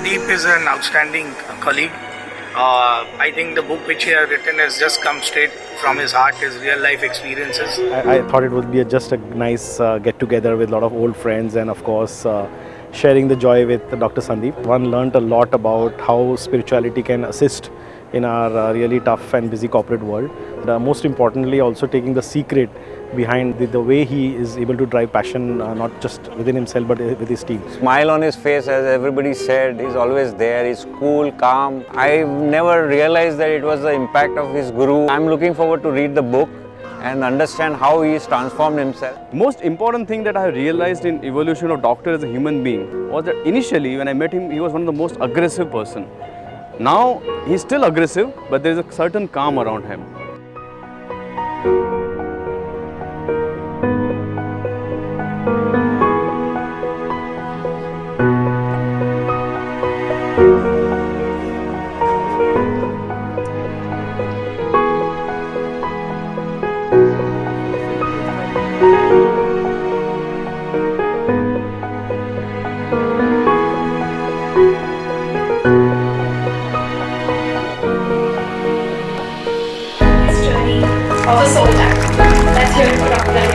Sandeep is an outstanding colleague. I think the book which he has written has just come straight from his heart, his real life experiences. I thought it would be just a nice get together with a lot of old friends and of course sharing the joy with Dr. Sandeep. One learnt a lot about how spirituality can assist in our really tough and busy corporate world. Most importantly, also taking the secret behind the way he is able to drive passion not just within himself but with his team. Smile on his face, as everybody said, he's always there, he's cool, calm. I never realized that it was the impact of his guru. I'm looking forward to read the book and understand how he's transformed himself. Most important thing that I realized in evolution of Doctor as a human being was that initially when I met him, he was one of the most aggressive person. Now he's still aggressive, but there is a certain calm around him. Of a soul tie. Let's hear it for Dr.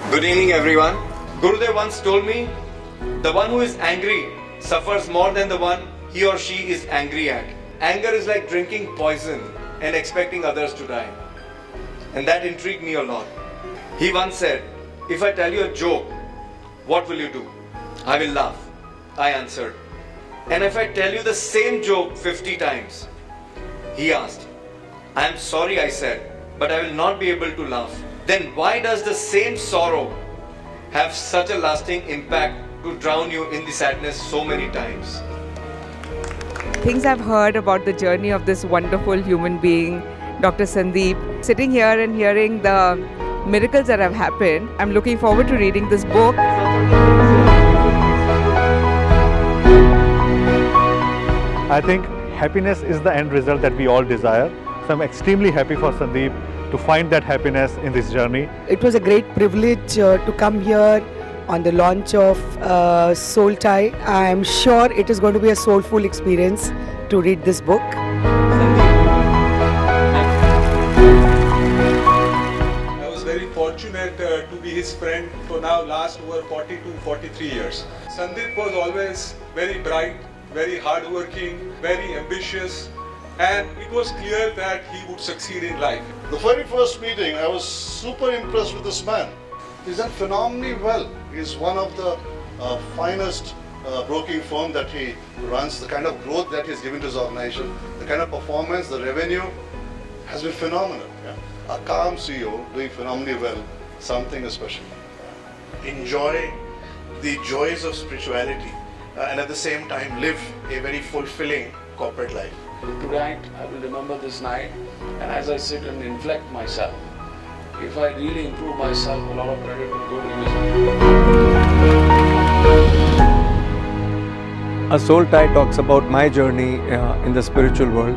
Good evening, everyone. Gurudev once told me, the one who is angry suffers more than the one he or she is angry at. Anger is like drinking poison and expecting others to die. And that intrigued me a lot. He once said, if I tell you a joke, what will you do? I will laugh. I answered. And if I tell you the same joke 50 times? He asked. I am sorry, I said, but I will not be able to laugh. Then why does the same sorrow have such a lasting impact to drown you in the sadness so many times? Things I've heard about the journey of this wonderful human being, Dr. Sandeep. Sitting here and hearing the miracles that have happened, I'm looking forward to reading this book. I think happiness is the end result that we all desire. So I'm extremely happy for Sandeep to find that happiness in this journey. It was a great privilege to come here on the launch of Soul Tie. I am sure it is going to be a soulful experience to read this book. I was very fortunate to be his friend for now last over 43 years. Sandeep was always very bright, very hardworking, very ambitious, and it was clear that he would succeed in life. The very first meeting, I was super impressed with this man. He's done phenomenally well. He's one of the finest broking firm that he runs. The kind of growth that he's given to his organization, the kind of performance, the revenue has been phenomenal. Yeah? A calm CEO doing phenomenally well, something special. Enjoy the joys of spirituality and at the same time live a very fulfilling corporate life. Tonight I will remember this night, and as I sit and inflect myself, if I really improve myself, a lot of credit will go to you. A Soul Tie talks about my journey in the spiritual world,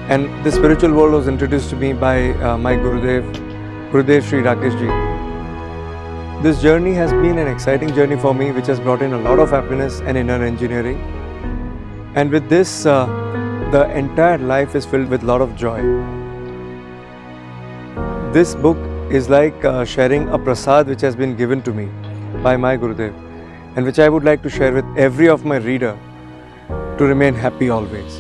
and the spiritual world was introduced to me by my Gurudev Sri Rakesh Ji. This journey has been an exciting journey for me, which has brought in a lot of happiness and inner engineering. And with this, the entire life is filled with a lot of joy. This book is like sharing a prasad which has been given to me by my Gurudev, and which I would like to share with every of my reader to remain happy always.